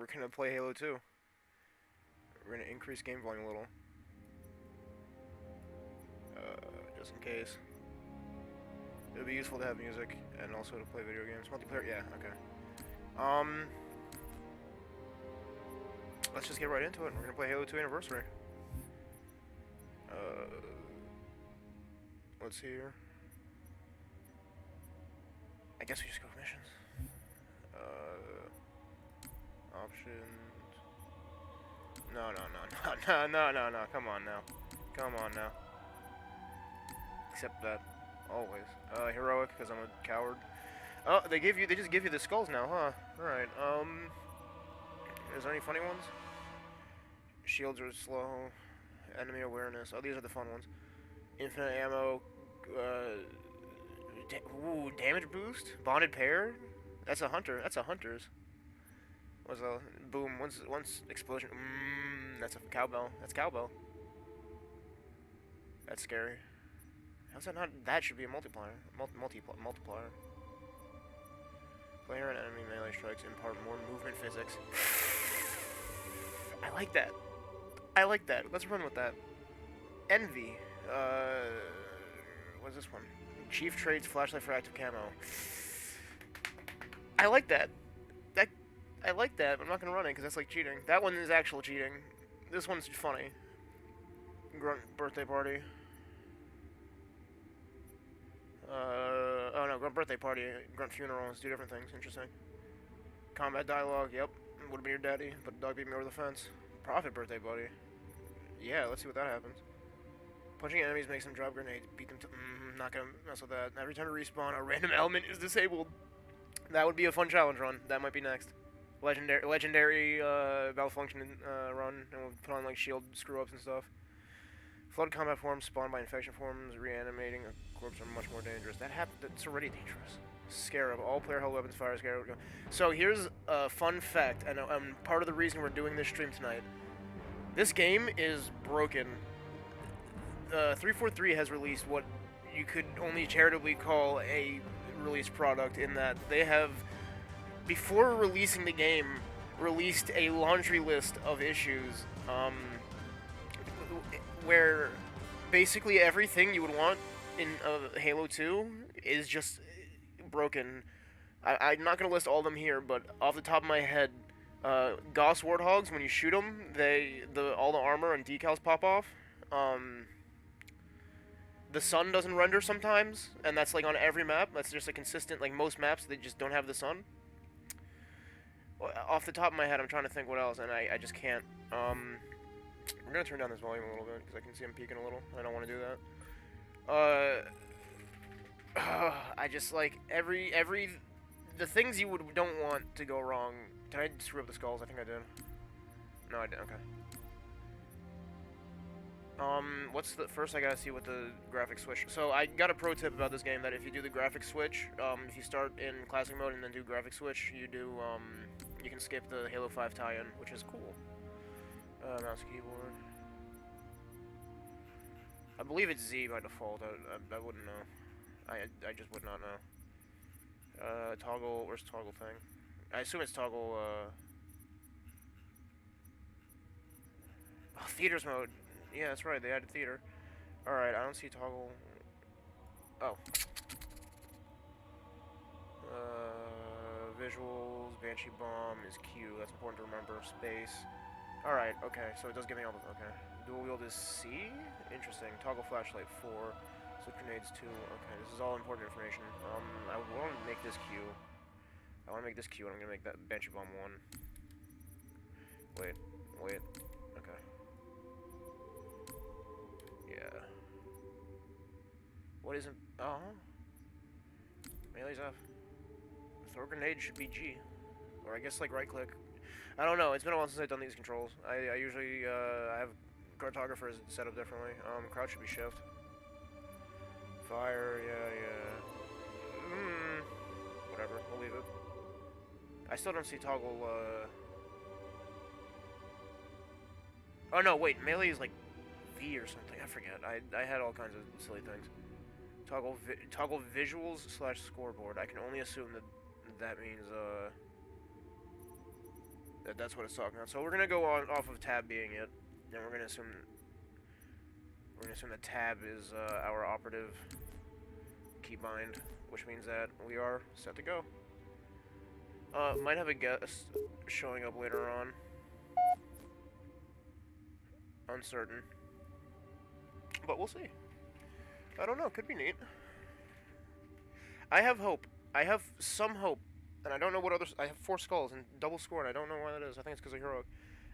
we're gonna play Halo 2. We're gonna increase game volume a little. Just in case. It would be useful to have music and also to play video games. Multiplayer, yeah, okay. Let's just get right into it. We're gonna play Halo 2 Anniversary. Let's see here. I guess we just go with missions. Options. No. Come on now. Come on now. Except that. Always. Heroic, because I'm a coward. Oh, they just give you the skulls now, huh? Alright, is there any funny ones? Shields are slow. Enemy awareness. Oh, these are the fun ones. Infinite ammo. Damage boost? Bonded pair? That's a hunter. That's a hunter's. What's a boom? Once explosion. That's a cowbell. That's cowbell. That's scary. How's that not? That should be a multiplier. Multiplier. Player and enemy melee strikes impart more movement physics. I like that. I like that. Let's run with that. Envy. What's this one? Chief traits flashlight for active camo. I like that. I like that. I'm not gonna run it because that's like cheating. That one is actual cheating. This one's funny. Grunt birthday party. Oh no, Grunt birthday party, Grunt funerals, two different things. Interesting. Combat dialogue. Yep. Would have been your daddy, but the dog beat me over the fence. Prophet birthday buddy. Yeah, let's see what that happens. Punching enemies makes them drop grenades. Beat them to. Not gonna mess with that. Every time you respawn, a random element is disabled. That would be a fun challenge run. That might be next. Legendary malfunction run, and we'll put on like shield screw ups and stuff. Flood combat forms spawned by infection forms, reanimating a corpse are much more dangerous. That's already dangerous. Scarab, all player held weapons fire Scarab. So here's a fun fact, and part of the reason we're doing this stream tonight. This game is broken. 343 has released what you could only charitably call a released product, in that they have, before releasing the game, released a laundry list of issues, where basically everything you would want in Halo 2 is just broken. I'm not going to list all of them here, but off the top of my head, Gauss Warthogs, when you shoot them, all the armor and decals pop off. The sun doesn't render sometimes, and that's like on every map. That's just a consistent, like most maps, they just don't have the sun. Off the top of my head, I'm trying to think what else, and I just can't. We're gonna turn down this volume a little bit, because I can see I'm peaking a little. I don't want to do that. I just, like, the things you don't want to go wrong. Did I screw up the skulls? I think I did. No, I didn't. Okay. What's the first? I gotta see what the graphic switch. So I got a pro tip about this game, that if you do the graphic switch, if you start in classic mode and then do graphic switch, you can skip the Halo 5 tie-in, which is cool. Mouse keyboard. I believe it's Z by default. I wouldn't know. I just would not know. Toggle. Where's the toggle thing? I assume it's toggle. Oh, theaters mode. Yeah, that's right. They added theater. All right. I don't see toggle. Oh. Visuals. Banshee bomb is Q. That's important to remember. Space. All right. Okay. So it does give me all the. Okay. Dual wield is C. Interesting. Toggle flashlight 4. Slip grenades 2. Okay. This is all important information. I want to make this Q. I want to make this Q, and I'm gonna make that Banshee bomb 1. Wait. Okay. Yeah. What isn't? Oh. Melee's F. Throw grenade should be G, or I guess like right click. I don't know. It's been a while since I've done these controls. I usually I have cartographers set up differently. Crouch should be shift. Fire. Yeah. Whatever. We'll leave it. I still don't see toggle. Oh no, wait. Melee is like V or something. I forget. I had all kinds of silly things. Toggle visuals / scoreboard. I can only assume that means That's what it's talking about. So we're gonna go on off of tab being it, and we're gonna assume that tab is our operative keybind, which means that we are set to go. Might have a guest showing up later on. Uncertain. But we'll see. I don't know, could be neat. I have hope. I have some hope. And I don't know what others... I have 4 skulls and double score, and I don't know why that is. I think it's because of heroic.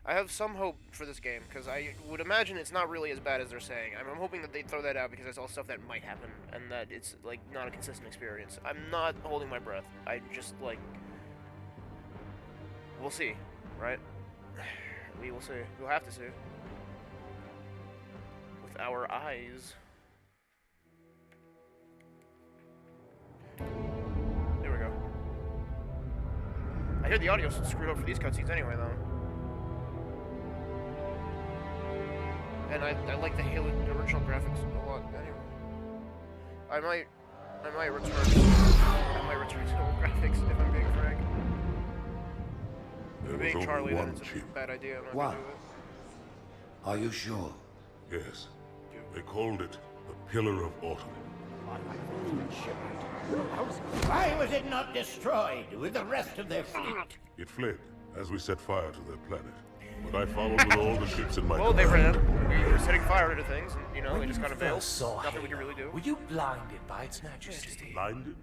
I have some hope for this game, because I would imagine it's not really as bad as they're saying. I'm hoping that they throw that out because I saw stuff that might happen, and that it's, like, not a consistent experience. I'm not holding my breath. I just, like... We'll see, right? We will see. We'll have to see. With our eyes. There we go. I hear the audio's screwed up for these cutscenes anyway, though. And I like the Halo original graphics a lot. Anyway, I might return to old graphics if I'm being frank. If I'm being Charlie, then it's a bad idea. I'm not gonna do it. Are you sure? Yes. They called it the Pillar of Autumn. Why was it not destroyed with the rest of their fleet? It fled as we set fire to their planet. But I followed with all the ships in my Well, they command. ran. We were setting fire to things, and, you know, When they just you kind of failed. first saw Nothing we could Halo, really do. were you blinded by its majesty? Blinded?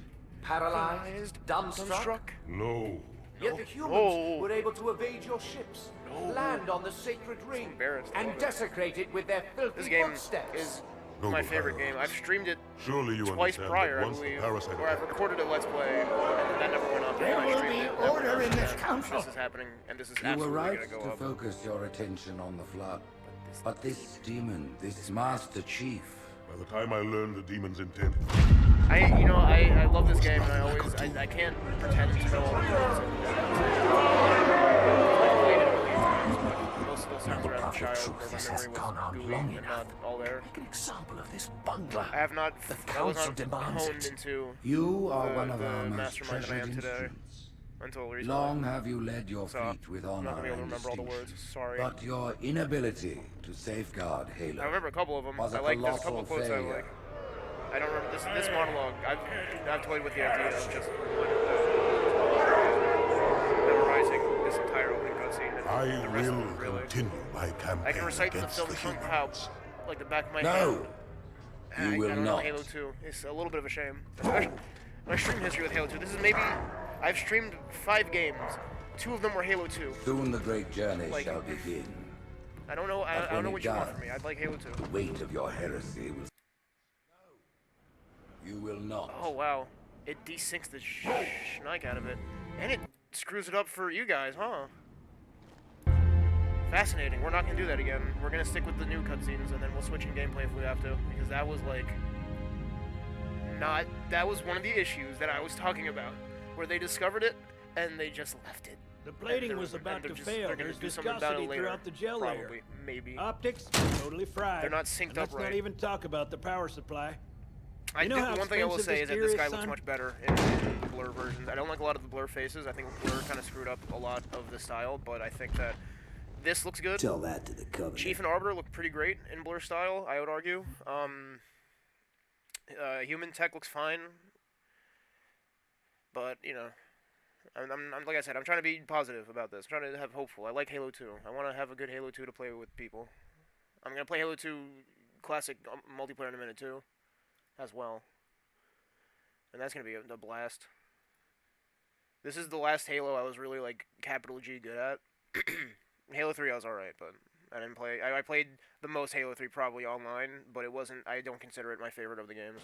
Paralyzed? Dumbstruck? No. Yet the humans No. were able to evade your ships, land on the sacred ring, embarrassed. and desecrate it with their filthy This game footsteps. is No, my no, favorite Pyros. game. I've streamed it Surely you twice understand prior, that I once believe, the parasite where I've recorded a Let's Play, and that never went up. There and I will streamed be it, that order went up, in this and council. This is happening, and this is You were absolutely right gonna go to up. focus your attention on the Flood. But this demon, this Master Chief, By the time I learned the demon's intent, I love this game, and I can't pretend to know all the rules. I've played it a million times, but most of those times were as a child, where my memory was gooey and not all there. Make an example of this bungler. I have not, The I was council not demands honed it. into you are the one of our most mastermind that I treasured am today. instruments. Until recently. Long have you led your So, fleet with I'm not honor gonna be able to and remember all the distinction. words, sorry. But your inability to safeguard Halo I remember a couple of them. was a I like, there's a couple colossal of quotes I failure. like. I don't remember this monologue. I've toyed with the idea of just memorizing this entire opening cutscene and I the rest will of it, really. continue my campaign I can recite the against film the somehow, humans. like the back of my No, head. you will I don't know not. Halo 2. It's a little bit of a shame. Especially my stream history with Halo 2. This is maybe... I've streamed 5 games. 2 of them were Halo 2. Soon the great journey Like- shall begin. I don't know. I But don't when know it what you want does, from me. I'd like Halo 2. The weight of your heresy will... You will not. Oh wow, it desyncs the schneik out of it, and it screws it up for you guys, huh? Fascinating. We're not gonna do that again. We're gonna stick with the new cutscenes, and then we'll switch in gameplay if we have to, because that was like not. That was one of the issues that I was talking about, where they discovered it and they just left it. The plating And was they're- about and they're to just- fail. they're gonna There's do something about it viscosity later, throughout the gel probably, layer. maybe. Optics totally fried. They're not synced And up let's right. not even talk about the power supply. I You know do. how One thing I will expensive say is this that this gear guy is, looks son? much better in the blur versions. I don't like a lot of the blur faces. I think blur kind of screwed up a lot of the style, but I think that this looks good. Tell that to the Covenant. Chief and Arbiter look pretty great in blur style, I would argue. Human tech looks fine, but you know, I'm like I said, I'm trying to be positive about this. I'm trying to have hopeful. I like Halo 2. I want to have a good Halo 2 to play with people. I'm gonna play Halo 2 classic multiplayer in a minute too, as well, and that's gonna be a blast. This is the last Halo I was really like capital G good at. Halo 3 I was alright, but I didn't play. I played the most Halo 3 probably online, but it wasn't. I don't consider it my favorite of the games.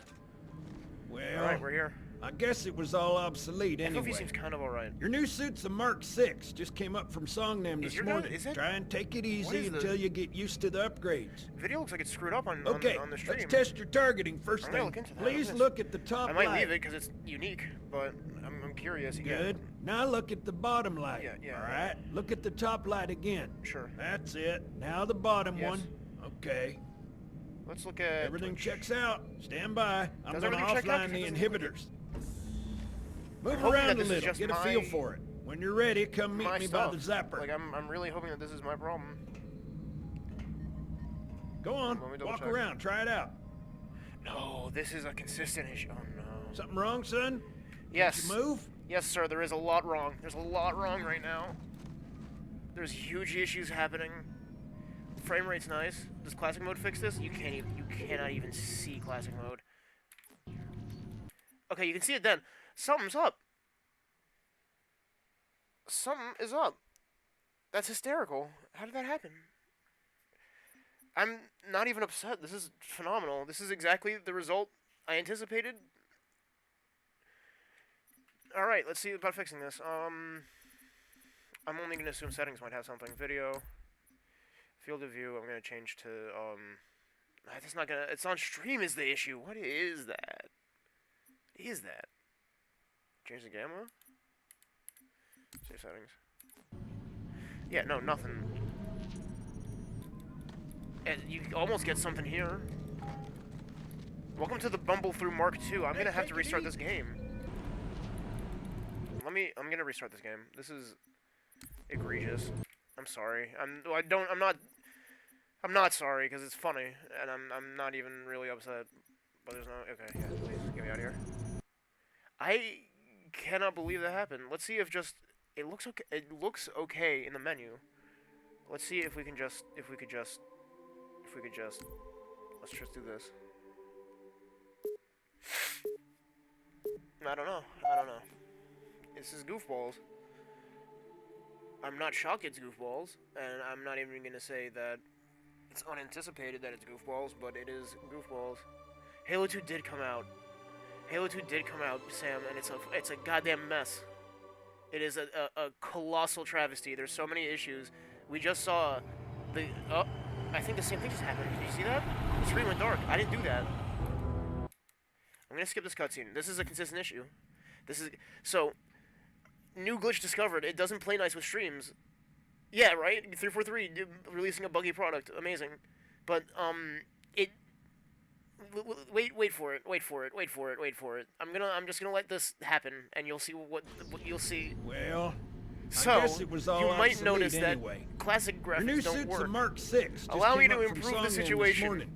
Well, All right, we're here. I guess it was all obsolete FOV anyway. seems kind of alright. Your new suit's a Mark 6. Just came up from Songnam Is this your gun- morning. is it? Try and take it is easy the- until you get used to the upgrades. Video looks like it's screwed up on Okay, on the stream. let's test your targeting first I'm gonna thing. look into that. Please I'm gonna- look at the top I might light. leave it because it's unique, but I'm curious. Again. Good. Now look at the bottom light. Yeah. All right. Look at the top light again. Sure. That's it. Now the bottom Yes. one. Okay. Let's look at Everything Twitch. checks out. Stand by. I'm Does going to everything check out? offline the 'Cause it doesn't look inhibitors. Move hoping that around a this is little. just Get a feel my- for it. When you're ready, come meet my me stuff. by the zapper. Like, I'm really hoping that this is my problem. Go on, Let me double walk check. around, try it out. No, this is a consistent issue. Oh no. Something wrong, son? Yes. You move? Yes, sir. There is a lot wrong. There's a lot wrong right now. There's huge issues happening. Frame rate's nice. Does classic mode fix this? You cannot even see classic mode. Okay, you can see it then. Something's up. Something is up. That's hysterical. How did that happen? I'm not even upset. This is phenomenal. This is exactly the result I anticipated. Alright, let's see about fixing this. I'm only going to assume settings might have something. Video. Field of view, I'm going to change to, that's not going to, it's on stream is the issue. What is that? What is that? Change the gamma? Save settings. Yeah, no, nothing. And you almost get something here. Welcome to the Bumble Through Mark II. I'm gonna have to restart this game. I'm gonna restart this game. This is egregious. I'm sorry. I'm not sorry because it's funny, and I'm not even really upset. But there's no. Okay, yeah, please get me out of here. I cannot believe that happened. Let's see if just it looks okay. It looks okay in the menu. Let's see if we could just. Let's just do this. I don't know. This is goofballs. I'm not shocked it's goofballs, and I'm not even gonna say that it's unanticipated that it's goofballs, but it is goofballs. Halo 2 did come out. Halo 2 did come out, Sam, and it's a goddamn mess. It is a colossal travesty. There's so many issues. We just saw the... Oh, I think the same thing just happened. Did you see that? The screen went dark. I didn't do that. I'm gonna skip this cutscene. This is a consistent issue. So, new glitch discovered. It doesn't play nice with streams. Yeah, right? 343 releasing a buggy product. Amazing. But, wait for it. I'm just gonna let this happen, and you'll see what you'll see. Well, So, I guess it was all you might obsolete notice anyway. that classic Your new graphics don't suit's a work. Mark 6. Just Allow me came to up from improve the Songland this situation. morning.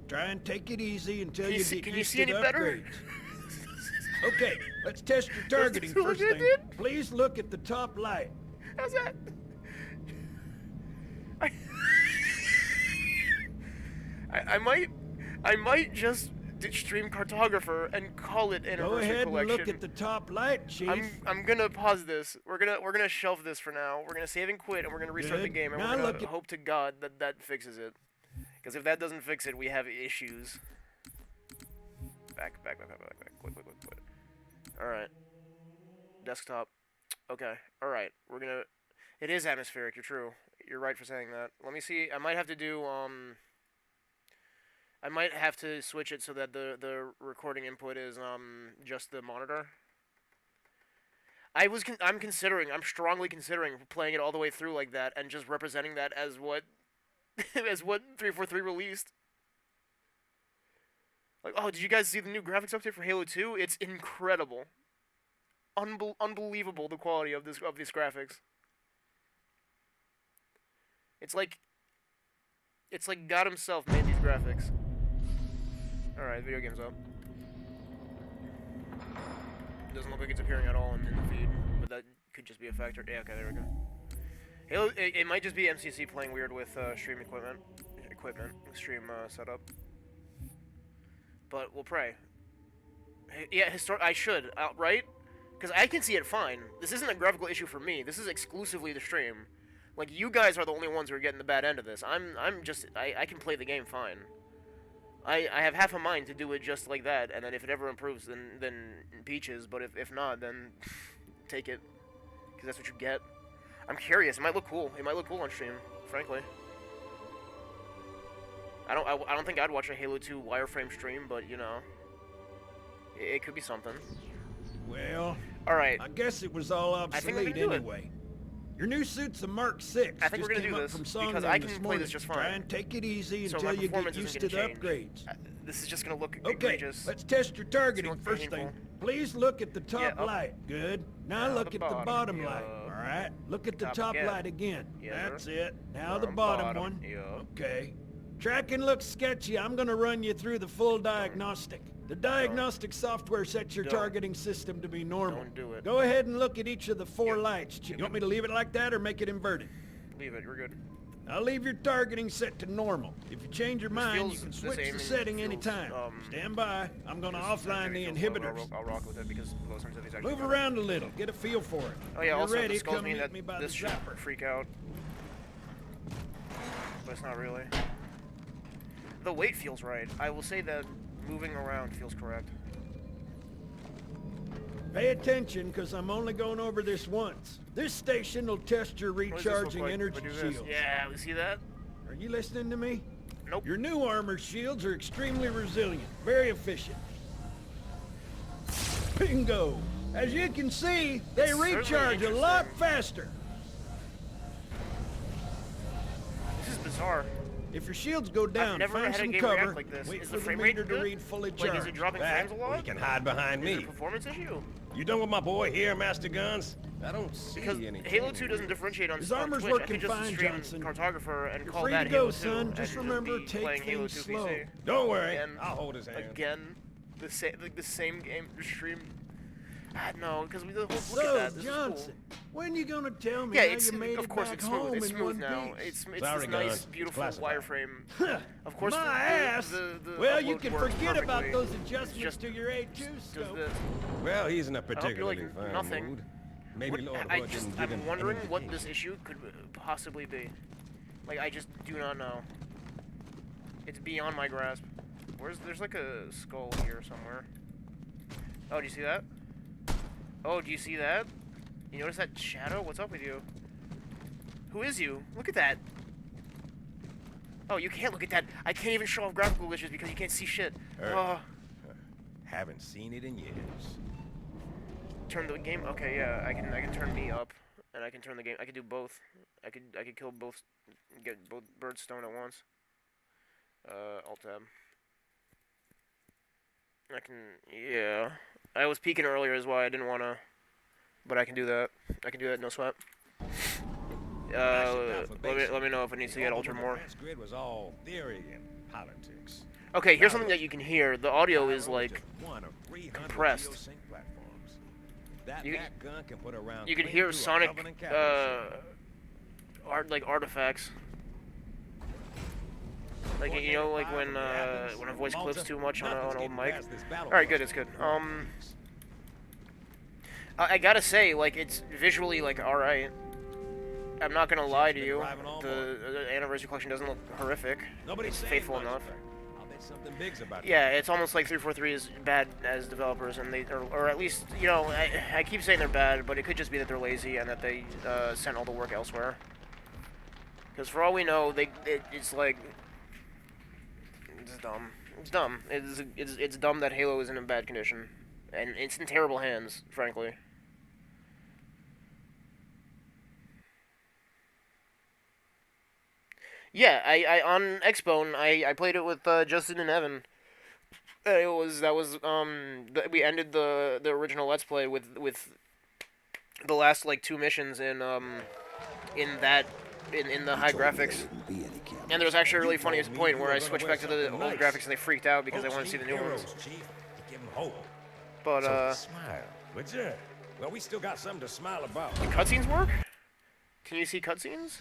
Try and take it easy until Can you you see- get can you used see to any the better? upgrades. Okay, let's test your targeting what first you thing. did? Please look at the top light. How's that? I might just stream Cartographer and call it Go Anniversary ahead Collection. and look at the top light, Chief. I'm gonna pause this. We're gonna shelve this for now. We're gonna save and quit, and we're gonna restart the Good. game, and Now we're look gonna at- hope to God that that fixes it. Because if that doesn't fix it, we have issues. Back. Quit. All right. Desktop. Okay. All right. We're gonna. It is atmospheric. You're true. You're right for saying that. Let me see. I might have to do I might have to switch it so that the recording input is just the monitor. I'm strongly considering playing it all the way through like that and just representing that as what as what 343 released. Like, oh, did you guys see the new graphics update for Halo 2? It's incredible. Unbelievable the quality of these graphics. It's like God himself made these graphics. Alright, video game's up. Doesn't look like it's appearing at all in the feed, but that could just be a factor. Yeah, okay, there we go. Halo, it might just be MCC playing weird with stream stream setup. But we'll pray. Yeah, I should, right? Because I can see it fine. This isn't a graphical issue for me. This is exclusively the stream. Like, you guys are the only ones who are getting the bad end of this. I can play the game fine. I have half a mind to do it just like that, and then if it ever improves, then peaches. But if not, then take it, because that's what you get. I'm curious. It might look cool. It might look cool on stream, frankly. I don't think I'd watch a Halo 2 wireframe stream, but you know, it could be something. Well, all right. I guess it was all obsolete anyway. Your new suit's a Mark 6. I think we're gonna do this because I can play this just fine. Try and take it easy So until my you get performance used isn't to gonna the change. upgrades. This is just gonna look Okay, egregious. let's test your targeting It's first painful. thing. Please look at the top Yeah, up. light. Good. Now Now look the at the bottom. bottom light. Yup. All right. Look at the Top top again. light again. Yeah, That's sir. it. Now the Bottom, bottom one. yup. Okay. Tracking looks sketchy. I'm gonna run you through the full diagnostic. The diagnostic software sets your Don't. targeting system to be normal. Don't do it. Go ahead and look at each of the 4 Yep. lights. You want me to leave it like that or make it inverted? Leave it. We're good. I'll leave your targeting set to normal. If you change your mind, you feels can the switch same the and setting feels, anytime. Stand by. I'm gonna offline the Activity feels low, inhibitors. I'll rock with it because low sensitivity is actually Move better. around a little. Get a feel for it. Oh yeah, You're also ready, this calls come me meet that me by this the should zapper. freak out. But it's not really. The weight feels right. I will say that moving around feels correct. Pay attention, because I'm only going over this once. This station will test your What does this look recharging like? energy We do this. shields. Yeah, we see that? Are you listening to me? Nope. Your new armor shields are extremely resilient, very efficient. Bingo! As you can see, they Certainly recharge a lot interesting. faster. This is bizarre. If your shields go down, never find had a some game cover. react like this. Wait Is for the the frame rate meter to good? read fully Like, charged. is it dropping That, frames a lot? we can hide behind Is it me. a performance issue? You done with my boy here, Master Guns? I don't see Because any. Halo 2 doesn't differentiate on, His on armor's Twitch. I working could just fine, stream Johnson. Cartographer and You're call free that to Halo go, 2 son. and Just remember, be take playing Halo things 2 slow. PC. Don't worry, Again, I'll hold his hand. Again, the same game stream. No, because we look So, at that. This Johnson, when you gonna tell me Yeah, how it's you made of it course back it's smooth. home It's in smooth one now. piece? It's Sorry, this nice, guys. beautiful Classified. wireframe. Of course, My the, ass! the Well, you upload can works forget about perfectly. those adjustments just- to your A2 Does scope. this. Well, he's in a hope you particularly like fine nothing. mood. Maybe Lord I Hood just, didn't give him I'm wondering any what this indication. issue could possibly be. Like, I just do not know. It's beyond my grasp. There's like a skull here somewhere. Oh, do you see that? Oh, do you see that? You notice that shadow? What's up with you? Who is you? Look at that. Oh, you can't look at that. I can't even show off graphical glitches because you can't see shit. Oh, Haven't seen it in years. turn the game. Okay, yeah, I can turn me up, and I can turn the game. I can do both. I could kill both, get both birds stoned at once. Alt tab. I can. Yeah, I was peeking earlier is why I didn't wanna, but I can do that. I can do that, no sweat. Let me know if it needs to get altered more. The grid was all theory and politics. Okay, here's something that you can hear. The audio is like Just one of 300 compressed. geosync platforms. That You- back gun can put around you can clean hear through a sonic Covenant cavalry ship. artifacts. Like you know, like when a voice clips too much on an old mic. All right, good, it's good. I gotta say, like it's visually like all right. I'm not gonna lie to you. The anniversary collection doesn't look horrific. Nobody's It's saying faithful much, enough. but I'll bet something big's about to Yeah, it's almost like 343 is bad as developers, and or at least, you know, I keep saying they're bad, but it could just be that they're lazy and that they sent all the work elsewhere. Because for all we know, it's like it's dumb. It's dumb. It's dumb that Halo is in a bad condition, and it's in terrible hands, frankly. Yeah, I on Xbone, I played it with Justin and Evan. We ended the original Let's Play with the last like 2 missions in the high graphics. And there was actually a really funny point where I switched back to the old graphics and they freaked out because they wanted to see the new ones. Chief. Give him hope. But So smile, would you? Well, we still got something to smile about. the cutscenes work? Can you see cutscenes?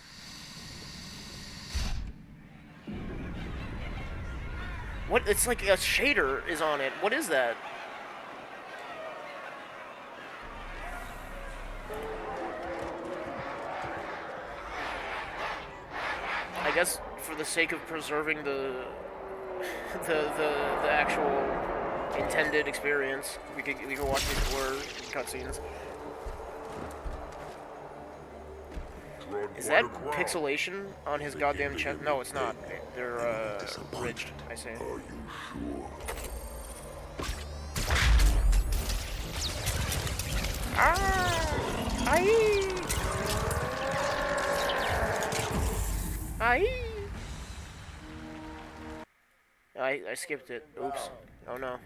What? It's like a shader is on it. What is that? I guess for the sake of preserving the actual intended experience, we could watch these blur cutscenes. Is that pixelation on his goddamn chest? No, it's not. They're ridged, I say. Ah! Aye! Aye! I skipped it. Oops. Oh no.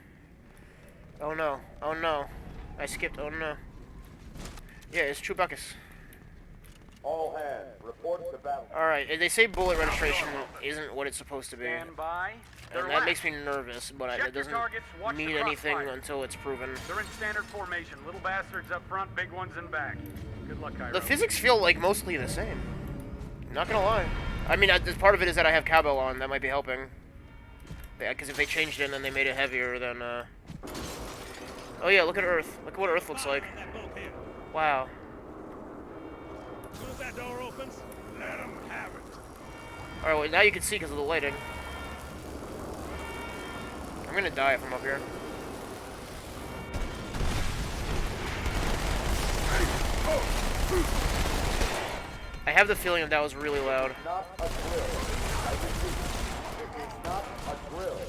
Oh no. Oh no. I skipped. Oh no. Yeah, it's Chewbacca. All hands, report to battle. Alright, they say bullet registration isn't what it's supposed to be. Stand by. And that makes me nervous, but Check it your doesn't targets, watch the mean anything crossfire. until it's proven. They're in standard formation. Little bastards up front, big ones in back. Good luck, Cairo. The physics feel like mostly the same. Not gonna lie. I mean, part of it is that I have cowbell on. That might be helping. Because if they changed it and then they made it heavier, then, Oh yeah, look at Earth. Look at what Earth looks like. Wow. As soon as that door opens, let them have it. Alright, well, now you can see because of the lighting. I'm gonna die if I'm up here. I have the feeling that was really loud. Not a drill. I repeat, it is not a drill.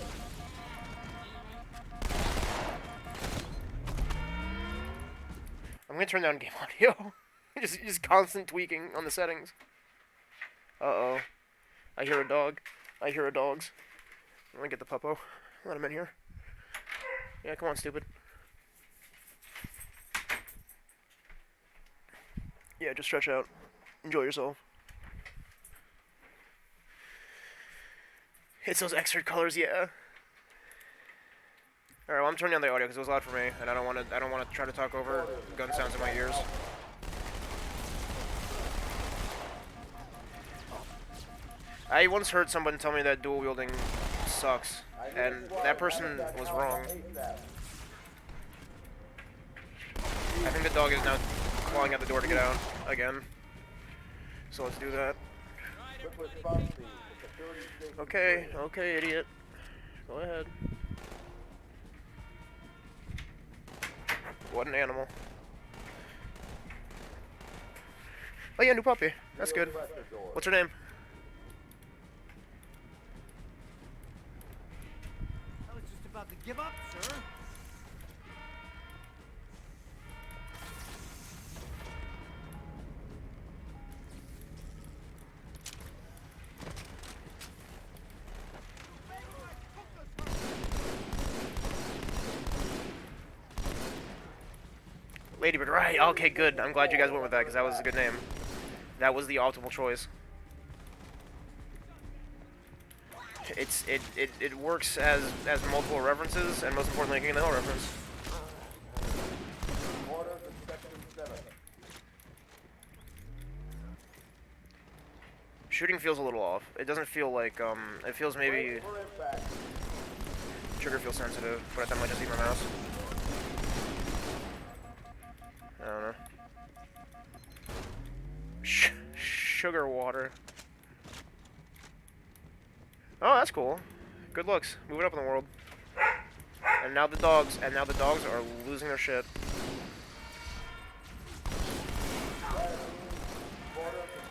I'm gonna turn down game audio. just constant tweaking on the settings. Uh-oh. I hear a dog. I hear a dogs. I'm gonna get the puppo. Let him in here. Yeah, come on, stupid. Yeah, just stretch out. Enjoy yourself. It's those extra colors, yeah. Alright, well, I'm turning down the audio because it was loud for me, and I don't want to try to talk over gun sounds in my ears. I once heard someone tell me that dual wielding sucks, and that person was wrong. I think the dog is now clawing at the door to get out again. So let's do that. Okay, okay, idiot. Go ahead. What an animal. Oh yeah, new puppy. That's good. What's her name? I was just about to give up, sir. Ladybird, right. Okay, good. I'm glad you guys went with that, because that was a good name. That was the optimal choice. It works as multiple references, and most importantly, a King of the Hill reference. Shooting feels a little off. It doesn't feel like, it feels maybe... Trigger feels sensitive, but that might just be my mouse. I don't know. Sugar water. Oh, that's cool. Good looks. Moving up in the world. And now the dogs are losing their shit.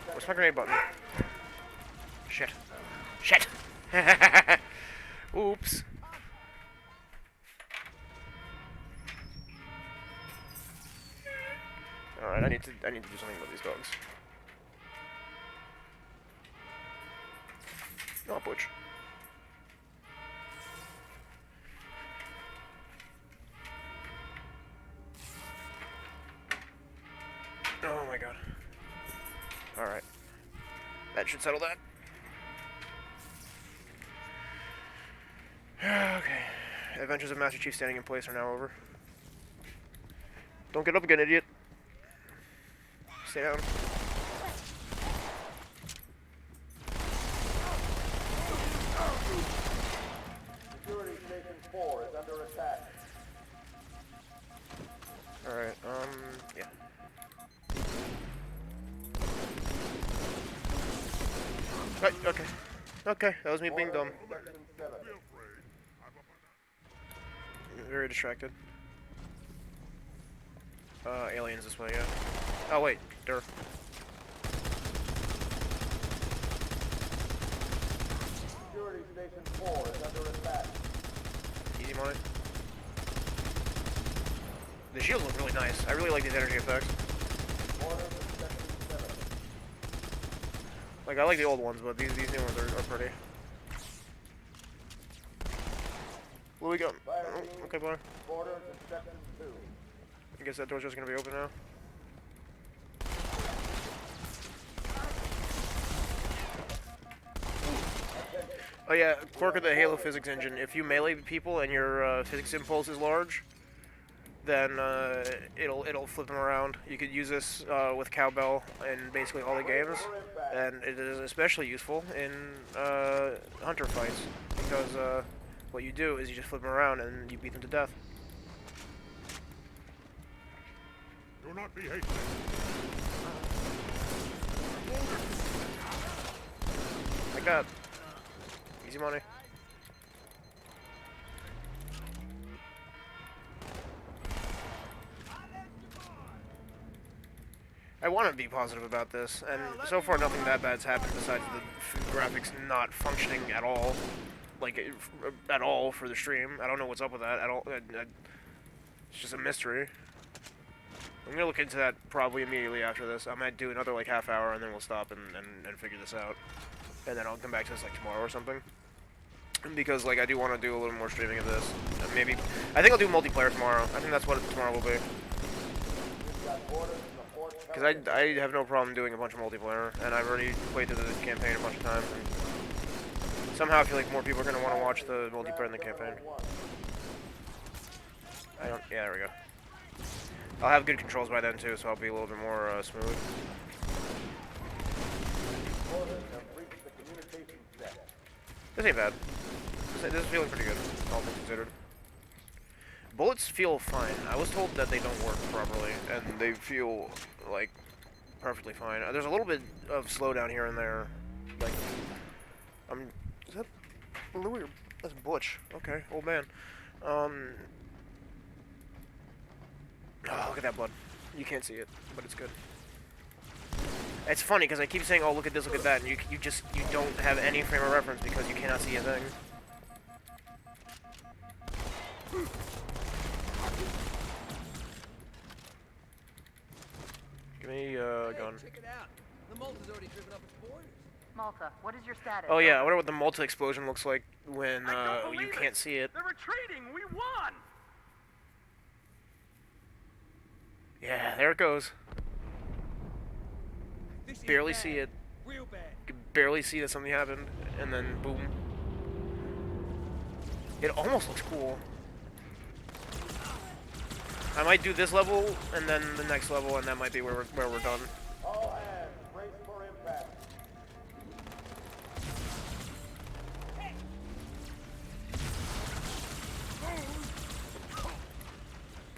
Where's my grenade button? Shit. Shit! Oops. Alright, I need to do something about these dogs. Oh, butch. Oh my god. Alright. That should settle that. Okay. Adventures of Master Chief standing in place are now over. Don't get up again, idiot. Stay down. Security Station 4 is under attack. Alright, yeah. Right, okay. Okay, that was me being dumb. Very distracted. Aliens this way, yeah. Oh, wait. Durr. Security Station 4 is under attack. Easy money. The shields look really nice. I really like these energy effects. Like, I like the old ones, but these new ones are pretty. What do we got? Fire Oh, team, okay, boy. quarters and section 2. I guess that door's just gonna be open now. Oh yeah, quirk of the Halo physics engine. If you melee people and your physics impulse is large, then it'll flip them around. You could use this with Cowbell in basically all the games, and it is especially useful in hunter fights because what you do is you just flip them around and you beat them to death. Do not be hasty. Like that. Easy money. I want to be positive about this, and so far nothing that bad's happened besides the graphics not functioning at all, like at all for the stream. I don't know what's up with that at all. It's just a mystery. I'm gonna look into that probably immediately after this. I might do another like half hour and then we'll stop and figure this out, and then I'll come back to this like tomorrow or something. Because like I do want to do a little more streaming of this. Maybe I think I'll do multiplayer tomorrow. I think that's what tomorrow will be. Because I have no problem doing a bunch of multiplayer, and I've already played through the campaign a bunch of times. And somehow I feel like more people are going to want to watch the multiplayer in the campaign. I don't. Yeah, there we go. I'll have good controls by then too, so I'll be a little bit more smooth. This ain't bad. This is feeling pretty good, all things considered. Bullets feel fine. I was told that they don't work properly, and they feel, like, perfectly fine. There's a little bit of slowdown here and there. Like, is that Louis or... That's Butch. Okay, old man. Oh, look at that blood. You can't see it, but it's good. It's funny, because I keep saying, oh, look at this, look at that, and you don't have any frame of reference because you cannot see a thing. Give me a gun. Check it out. The Malta's already driven up its borders. Malta, what is your status? Oh yeah, I wonder what the Malta explosion looks like when I don't you believe can't see it. They're retreating. We won. Yeah, there it goes. This is Barely bad. see it. Real bad. You could barely see that something happened, and then boom. It almost looks cool. I might do this level, and then the next level, and that might be where we're done. All hands, brace for impact.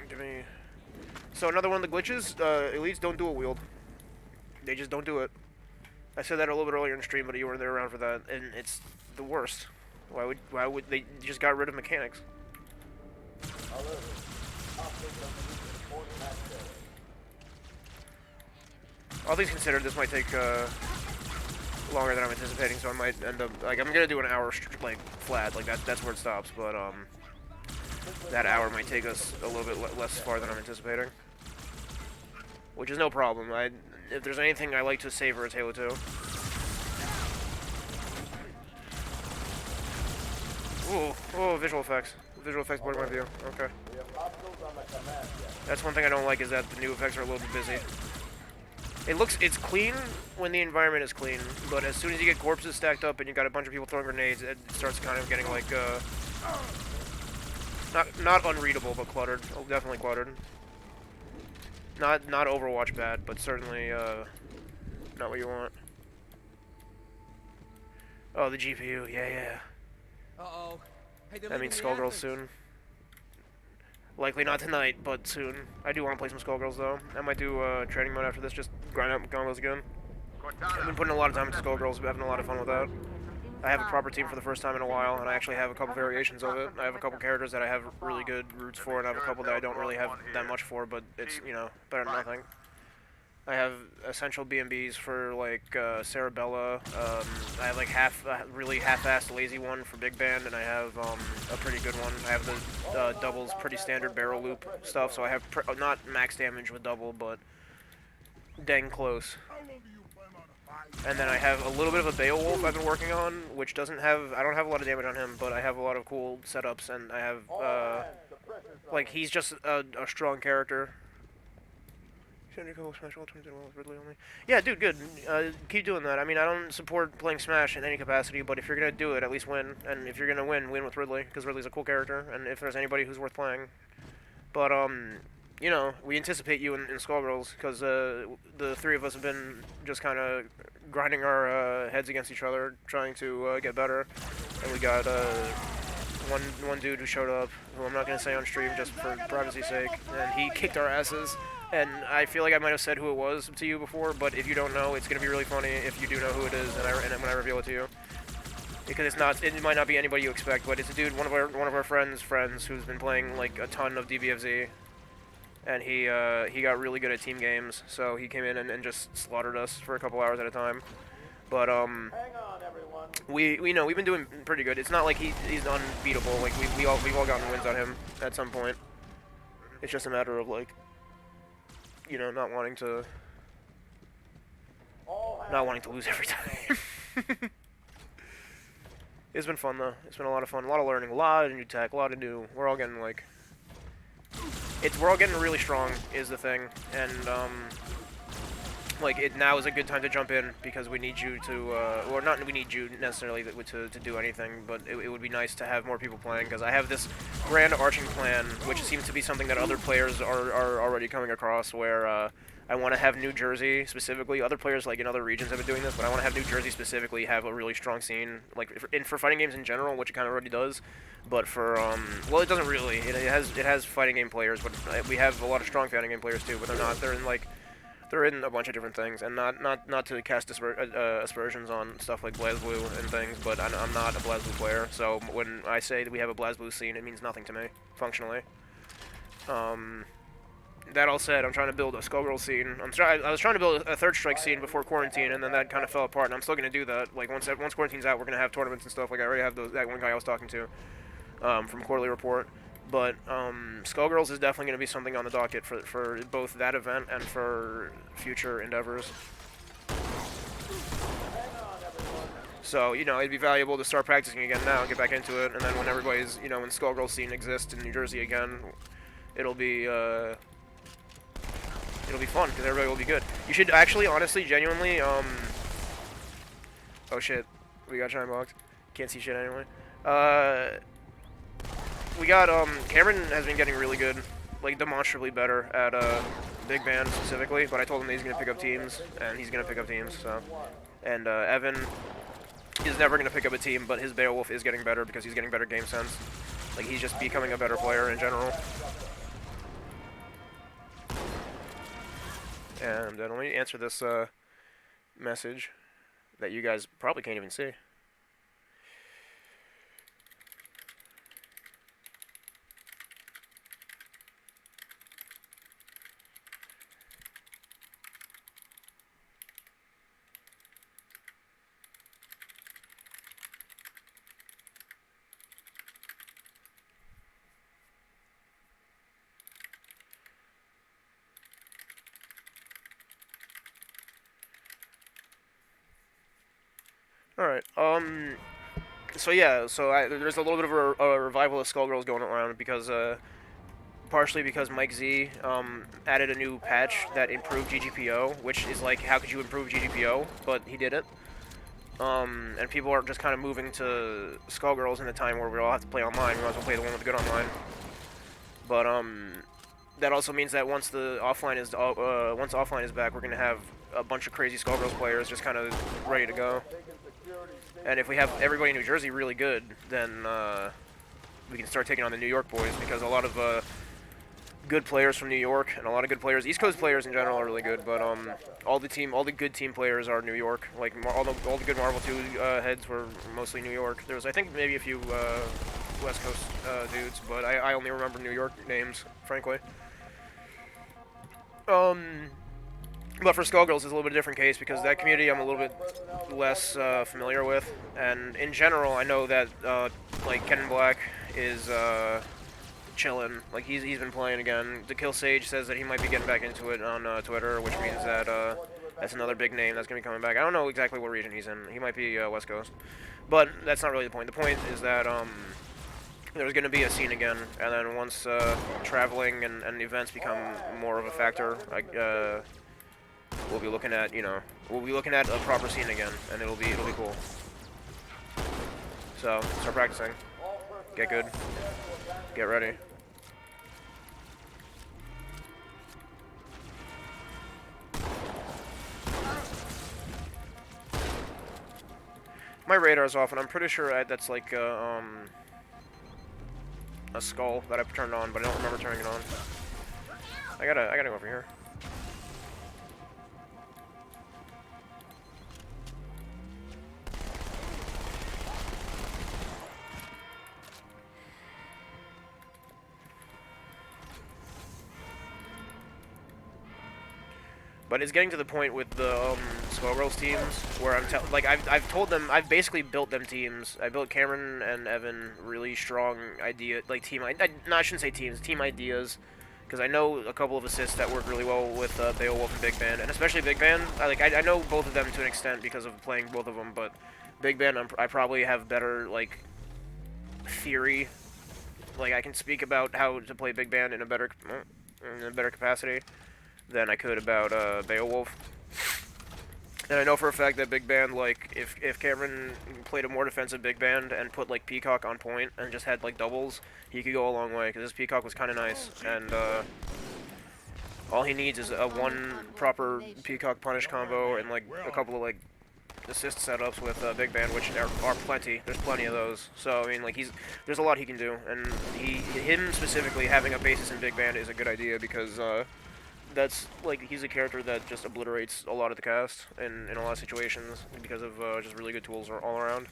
Give me... So another one of the glitches, elites don't dual wield. They just don't do it. I said that a little bit earlier in the stream, but you weren't there around for that, and it's the worst. Why would they just got rid of mechanics? All things considered, this might take longer than I'm anticipating, so I might end up like I'm gonna do an hour like flat, like that's where it stops. But that hour might take us a little bit less far than I'm anticipating, which is no problem. If there's anything I like to savor, it's Halo 2. Ooh, visual effects. Visual effects board my view. Okay. That's one thing I don't like is that the new effects are a little bit busy. It's clean when the environment is clean, but as soon as you get corpses stacked up and you got a bunch of people throwing grenades, it starts kind of getting like not unreadable, but cluttered. Oh, definitely cluttered. Not Overwatch bad, but certainly not what you want. Oh, the GPU, yeah. Uh-oh. Hey, That means Skullgirls soon. Likely not tonight, but soon. I do want to play some Skullgirls though. I might do training mode after this, just grind out Gongos again. I've been putting a lot of time into Skullgirls, but having a lot of fun with that. I have a proper team for the first time in a while, and I actually have a couple variations of it. I have a couple characters that I have really good roots for, and I have a couple that I don't really have that much for, but it's, you know, better than nothing. I have essential B&Bs for, like, Cerebella. I have, like, really half-assed lazy one for Big Band, and I have a pretty good one. I have the doubles pretty standard barrel loop stuff, so I have not max damage with double, but dang close. And then I have a little bit of a Beowulf I've been working on, which doesn't have, I don't have a lot of damage on him, but I have a lot of cool setups, and I have, like, he's just a strong character. Yeah, dude, good. Keep doing that. I mean, I don't support playing Smash in any capacity, but if you're gonna do it, at least win. And if you're gonna win with Ridley, because Ridley's a cool character, and if there's anybody who's worth playing. But, you know, we anticipate you in Skullgirls, because the three of us have been just kind of grinding our heads against each other, trying to get better. And we got one dude who showed up, who I'm not going to say on stream just for privacy's sake, and he kicked our asses. And I feel like I might have said who it was to you before, but if you don't know, it's going to be really funny if you do know who it is, and when I reveal it to you. Because it might not be anybody you expect, but it's a dude, one of our friends who's been playing like a ton of DBFZ. And he got really good at team games, so he came in and just slaughtered us for a couple hours at a time. But Hang on, everyone. we know we've been doing pretty good. It's not like he's unbeatable. Like we've all gotten wins on him at some point. It's just a matter of like, you know, not wanting to lose every time. It's been fun though. It's been a lot of fun, a lot of learning, a lot of new tech, a lot of new. We're all getting like. We're all getting really strong, is the thing, and like now is a good time to jump in because we need you to, or not we need you necessarily to do anything, but it would be nice to have more people playing because I have this grand arching plan, which seems to be something that other players are already coming across, where I want to have New Jersey specifically. Other players like in other regions have been doing this, but I want to have New Jersey specifically have a really strong scene, like for fighting games in general, which it kind of already does. But for well, it doesn't really. It has fighting game players, but we have a lot of strong fighting game players too. But they're not. They're in a bunch of different things, and not to cast aspersions on stuff like BlazBlue and things. But I'm not a BlazBlue player, so when I say that we have a BlazBlue scene, it means nothing to me functionally. That all said, I'm trying to build a Skullgirl scene. I was trying to build a Third Strike scene before quarantine, and then that kind of fell apart. And I'm still gonna do that. Like once quarantine's out, we're gonna have tournaments and stuff. Like I already have that one guy I was talking to. From Quarterly Report, but Skullgirls is definitely going to be something on the docket for both that event and for future endeavors. So, you know, it'd be valuable to start practicing again now and get back into it, and then when everybody's, you know, when Skullgirl scene exists in New Jersey again, it'll be fun, because everybody will be good. You should actually, honestly, genuinely, oh shit, we got Shine Box. Can't see shit anyway. We got, Cameron has been getting really good, like, demonstrably better at, Big Band specifically, but I told him that he's gonna pick up teams, and he's gonna pick up teams, so. And, Evan is never gonna pick up a team, but his Beowulf is getting better because he's getting better game sense. Like, he's just becoming a better player in general. And, let me answer this, message that you guys probably can't even see. Alright, so yeah, there's a little bit of a revival of Skullgirls going around because, partially because Mike Z, added a new patch that improved GGPO, which is like, how could you improve GGPO? But he did it. And people are just kind of moving to Skullgirls in a time where we all have to play online. We might as well play the one with the good online. But, that also means that once offline is back, we're gonna have a bunch of crazy Skullgirls players just kind of ready to go. And if we have everybody in New Jersey really good, then we can start taking on the New York boys, because a lot of good players from New York and a lot of good players, East Coast players in general are really good, but all the good team players are New York. Like all the good Marvel 2 heads were mostly New York. There was, I think, maybe a few West Coast dudes, but I only remember New York names, frankly. But for Skullgirls, it's a little bit different case because that community I'm a little bit less familiar with, and in general, I know that like Ken Black is chilling. Like he's been playing again. The Kill Sage says that he might be getting back into it on Twitter, which means that That's another big name that's going to be coming back. I don't know exactly what region he's in. He might be West Coast. But that's not really the point. The point is that there's going to be a scene again, and then once traveling and events become more of a factor, we'll be looking at, a proper scene again, and it'll be cool. So, start practicing. Get good. Get ready. My radar's off, and I'm pretty sure that's like a skull that I've turned on, but I don't remember turning it on. I gotta go over here. But it's getting to the point with the Skullgirls teams where I've told them, I've basically built them teams. I built Cameron and Evan really strong I shouldn't say teams, team ideas, because I know a couple of assists that work really well with Beowulf and Big Band, and especially Big Band. I know both of them to an extent because of playing both of them, but Big Band I probably have better theory. I can speak about how to play Big Band in a better capacity than I could about Beowulf. And I know for a fact that Big Band, if Cameron played a more defensive Big Band and put Peacock on point and just had doubles, he could go a long way, because his Peacock was kind of nice, and all he needs is a one proper Peacock punish combo and a couple of assist setups with Big Band, which are plenty. There's plenty of those. So I mean, there's a lot he can do, and him specifically having a basis in Big Band is a good idea, because that's he's a character that just obliterates a lot of the cast in a lot of situations because of just really good tools all around.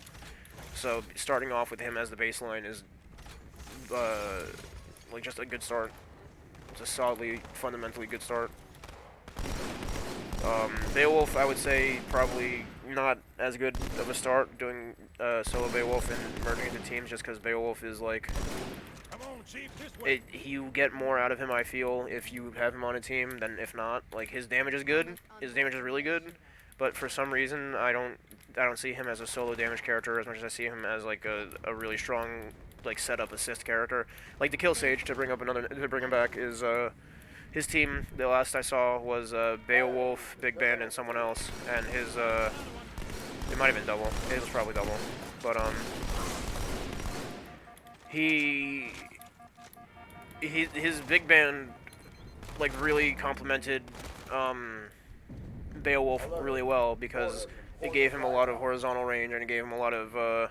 So starting off with him as the baseline is just a good start. It's a solidly, fundamentally good start. Beowulf, I would say, probably not as good of a start doing solo Beowulf and merging into teams, just because Beowulf is you get more out of him, I feel, if you have him on a team than if not. His damage is good. His damage is really good, but for some reason I don't see him as a solo damage character as much as I see him as a really strong setup assist character. The Kill Sage, to bring him back, is his team. The last I saw was Beowulf, Big Band, and someone else, and his it might have been double. It was probably double, but his Big Band really complemented Beowulf really well, because it gave him a lot of horizontal range, and it gave him a lot of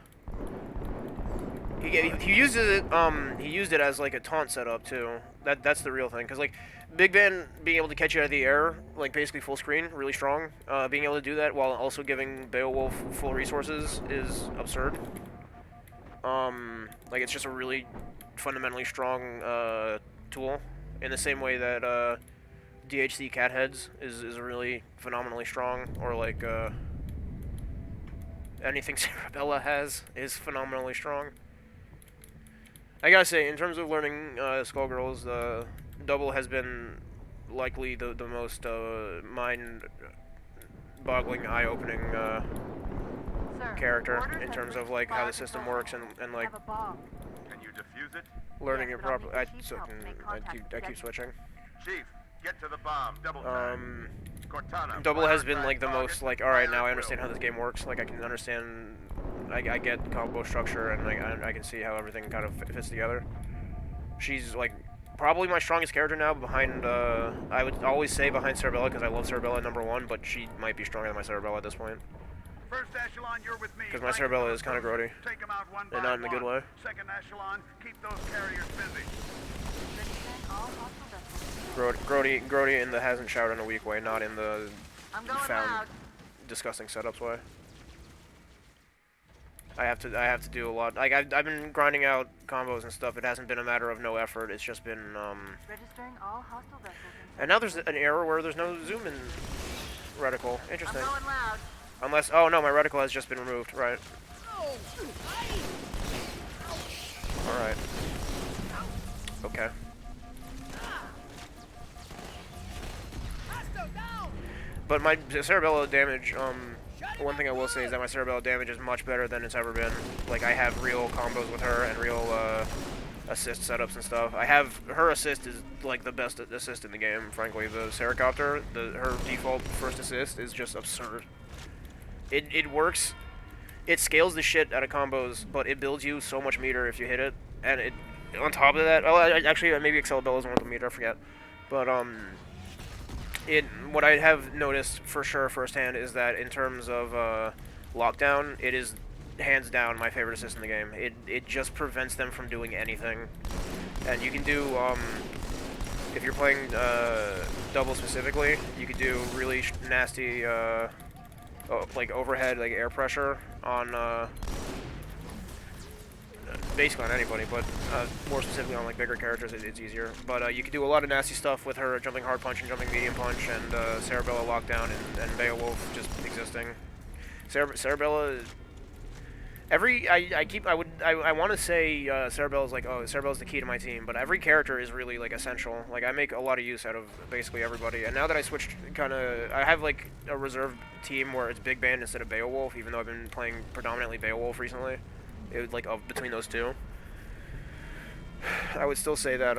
he used it as a taunt setup too. That's the real thing, because Big Band being able to catch you out of the air, basically full screen, really strong. Being able to do that while also giving Beowulf full resources is absurd. It's just a really fundamentally strong tool, in the same way that DHC Catheads is really phenomenally strong, or anything Cerebella has is phenomenally strong. I gotta say, in terms of learning Skullgirls, Double has been likely the most mind-boggling, eye-opening character in terms of how the system works and Can you defuse it? learning it properly. I keep switching. Chief, get to the bomb. Double time. Cortana. Double has been the most alright, now I understand how this game works. I can understand, I get combo structure, and I can see how everything kind of fits together. She's probably my strongest character now, behind I would always say behind Cerebella, because I love Cerebella #1, but she might be stronger than my Cerebella at this point. First echelon, you're with me. Because my Cerebella is kind of grody, Take them out one and by not in a good way. Second echelon, keep those carriers busy. Grody in the hasn't showered in a weak way, not in the found loud. disgusting setups way. I have to do a lot. I've been grinding out combos and stuff. It hasn't been a matter of no effort. It's just been Registering all hostile vessels. And now there's an error where there's no zoom in reticle. Interesting. I'm going loud. Unless, oh no, my reticle has just been removed. Right. All right. Okay. But my Cerebella damage, one thing I will say is that my Cerebella damage is much better than it's ever been. Like, I have real combos with her and real, assist setups and stuff. Her assist is, like, the best assist in the game, frankly. The Seracopter, her default first assist is just absurd. It works, it scales the shit out of combos, but it builds you so much meter if you hit it. And it, on top of that, actually, maybe Excelibella's one with the meter, I forget. But, what I have noticed for sure firsthand is that in terms of lockdown, it is hands down my favorite assist in the game. It just prevents them from doing anything. And you can do, if you're playing double specifically, you could do really nasty, like overhead, like air pressure on, basically on anybody, but more specifically on like bigger characters, it's easier. But you can do a lot of nasty stuff with her jumping hard punch and jumping medium punch, and Cerebella lockdown and Beowulf just existing. Cerebella. I want to say Cerebella's like, oh, Cerebella's the key to my team, but every character is really like essential. Like I make a lot of use out of basically everybody, and now that I switched, I have like a reserve team where it's Big Band instead of Beowulf, even though I've been playing predominantly Beowulf recently. It was like between those two. I would still say that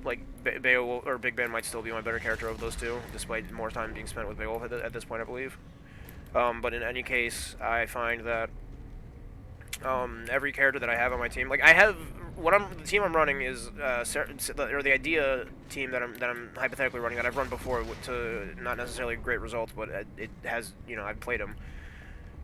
like Beowulf or Big Ben might still be my better character of those two, despite more time being spent with Beowulf at this point, I believe. But in any case, I find that every character that I have on my team, like I have the team I'm running is or the idea team that I'm hypothetically running, that I've run before to not necessarily great results, but it has, you know, I've played them.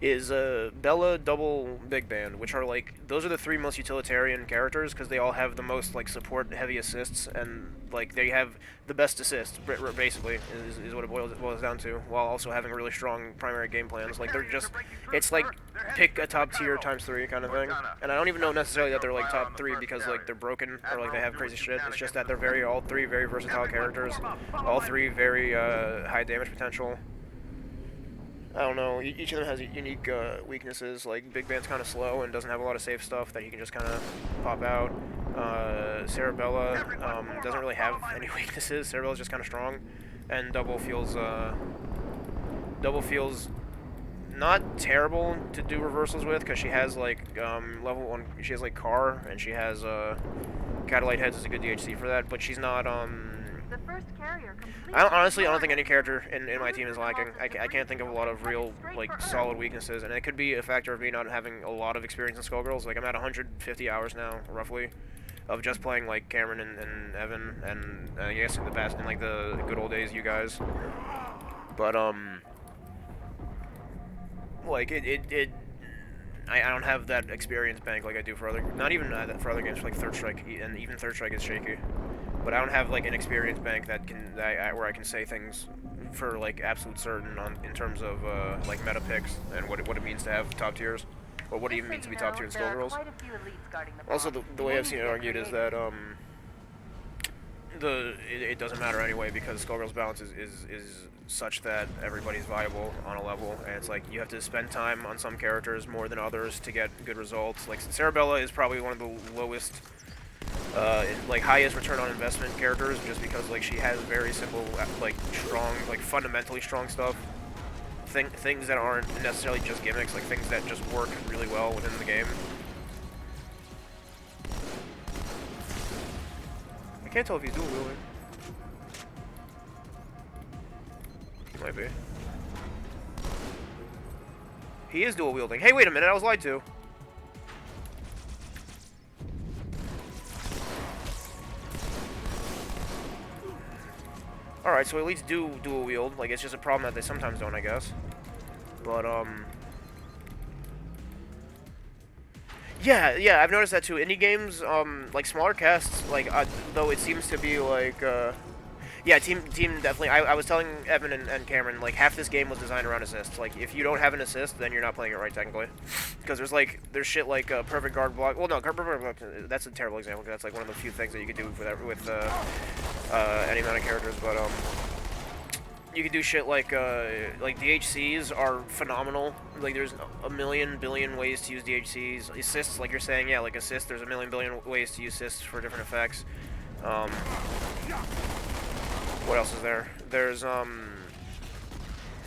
Is Bella, Double, Big Band, which are like, those are the three most utilitarian characters because they all have the most like support heavy assists, and like they have the best assists basically is what it boils down to, while also having really strong primary game plans. Like they're just, it's like pick a top tier times 3 kind of thing. And I don't even know necessarily that they're like top 3 because like they're broken or like they have crazy shit. It's just that they're all three very versatile characters, all three very high damage potential. I don't know, each of them has unique weaknesses. Like, Big Band's kind of slow and doesn't have a lot of safe stuff that he can just kind of pop out. Cerebella doesn't really have any weaknesses. Cerebella's just kind of strong. And Double feels not terrible to do reversals with, because she has, like, level 1, she has, like, Car, and she has, Catalyte Heads is a good DHC for that, but she's not, The first carrier honestly, I don't think any character in my team is lacking. I can't think of a lot of real, like, solid weaknesses, and it could be a factor of me not having a lot of experience in Skullgirls. Like, I'm at 150 hours now, roughly, of just playing, like, Cameron and Evan, and I guess in like, the good old days, you guys. But, like, I don't have that experience bank like I do for other, not even for other games, like Third Strike, and even Third Strike is shaky. But I don't have like an experience bank where I can say things for like absolute certain in terms of like meta picks and what it means to have top tiers, or what it even means to be top tier in Skullgirls. Also, the way I've seen it argued is that it doesn't matter anyway, because Skullgirls balance is such that everybody's viable on a level, and it's like you have to spend time on some characters more than others to get good results. Like Cerebella is probably one of the lowest, like highest return on investment characters, just because like she has very simple, like strong, like fundamentally strong stuff. Things that aren't necessarily just gimmicks, like things that just work really well within the game. I can't tell if he's dual wielding. He might be. He is dual wielding. Hey, wait a minute, I was lied to. Alright, so elites do dual wield. Like, it's just a problem that they sometimes don't, I guess. But, yeah, I've noticed that too. Indie games, like smaller casts, like, though it seems to be like, yeah, team definitely. I was telling Evan and Cameron, like, half this game was designed around assists. Like, if you don't have an assist, then you're not playing it right, technically. Because there's shit like perfect guard block. Well, no, perfect block, that's a terrible example, because that's like one of the few things that you could do with any amount of characters. But you could do shit like DHCs are phenomenal. Like, there's a million billion ways to use DHCs. Assists, like you're saying, yeah, like assists, there's a million billion ways to use assists for different effects. What else is there? There's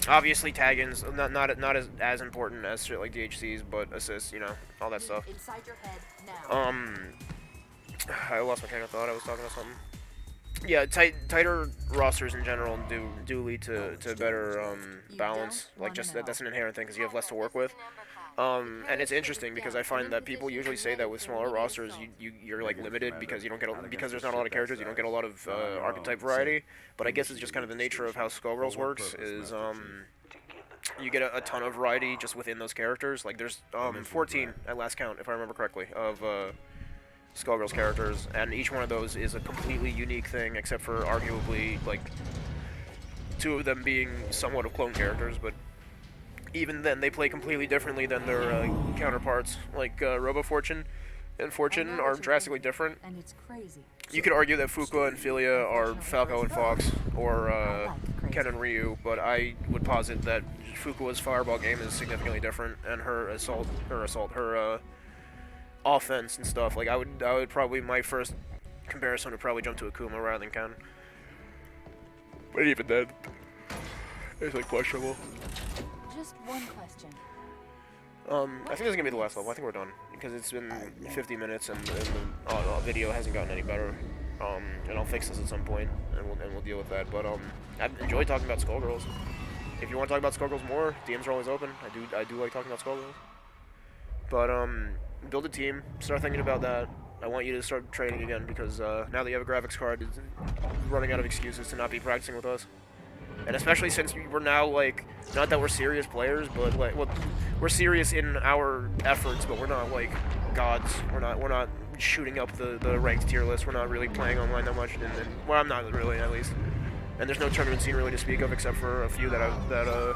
Obviously, tag-ins not as important as shit like DHCs, but assists, you know, all that stuff. Inside your head now. I lost my train of thought. I was talking about something. Yeah, tighter rosters in general do lead to better balance. Like just that's an inherent thing because you have less to work with. And it's interesting because I find that people usually say that with smaller rosters you're like limited because you don't get because there's not a lot of characters, you don't get a lot of archetype variety. But I guess it's just kind of the nature of how Skullgirls works is you get a ton of variety just within those characters. Like there's 14 at last count if I remember correctly of Skullgirls characters, and each one of those is a completely unique thing except for arguably like 2 of them being somewhat of clone characters, but even then, they play completely differently than their counterparts. Like Robo Fortune and Fortune are drastically different. And it's crazy. You could argue that Fuqua and Philia are Falco and Fox, or Ken and Ryu, but I would posit that Fuqua's fireball game is significantly different, and her offense and stuff. Like I would probably, my first comparison would probably jump to Akuma rather than Ken. But even then, it's like questionable. Just one question. I think this is gonna be the last level. I think we're done because it's been 50 minutes and the video hasn't gotten any better. And I'll fix this at some point, and we'll deal with that. But I've enjoyed talking about Skullgirls. If you want to talk about Skullgirls more, DMs are always open. I do like talking about Skullgirls. But build a team. Start thinking about that. I want you to start training again because now that you have a graphics card, it's running out of excuses to not be practicing with us. And especially since we're now, like, not that we're serious players, but, like, well, we're serious in our efforts, but we're not, like, gods. We're not shooting up the ranked tier list. We're not really playing online that much, well, I'm not really, at least. And there's no tournament scene really to speak of, except for a few that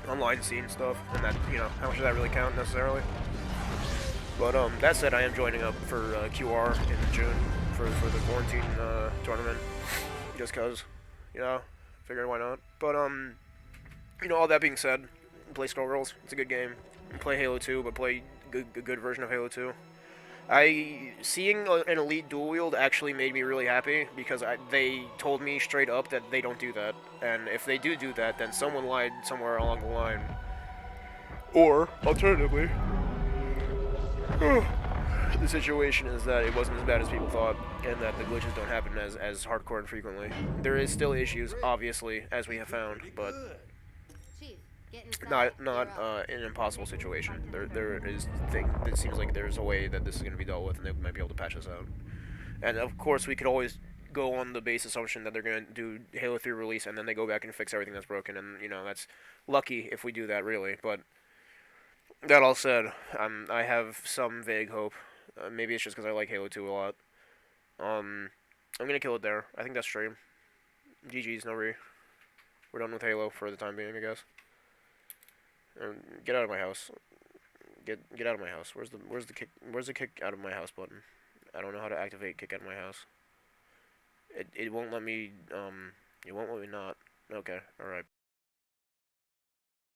online scene stuff, and that, you know, how much does that really count, necessarily? But, that said, I am joining up for QR in June for the quarantine tournament, just cause, you know, figured why not. But, you know, all that being said, play Skullgirls. It's a good game. Play Halo 2, but play a good version of Halo 2. Seeing an Elite dual wield actually made me really happy because they told me straight up that they don't do that. And if they do that, then someone lied somewhere along the line. Or, alternatively, the situation is that it wasn't as bad as people thought, and that the glitches don't happen as hardcore and frequently. There is still issues, obviously, as we have found, but not an impossible situation. There is it seems like there's a way that this is going to be dealt with, and they might be able to patch this out. And of course, we could always go on the base assumption that they're going to do Halo 3 release, and then they go back and fix everything that's broken, and you know that's lucky if we do that, really. But that all said, I have some vague hope. Maybe it's just because I like Halo 2 a lot. I'm gonna kill it there. I think that's stream. GG's, no re. We're done with Halo for the time being, I guess. Get out of my house. Get out of my house. Where's the kick out of my house button? I don't know how to activate kick out of my house. It won't let me it won't let me not. Okay, alright.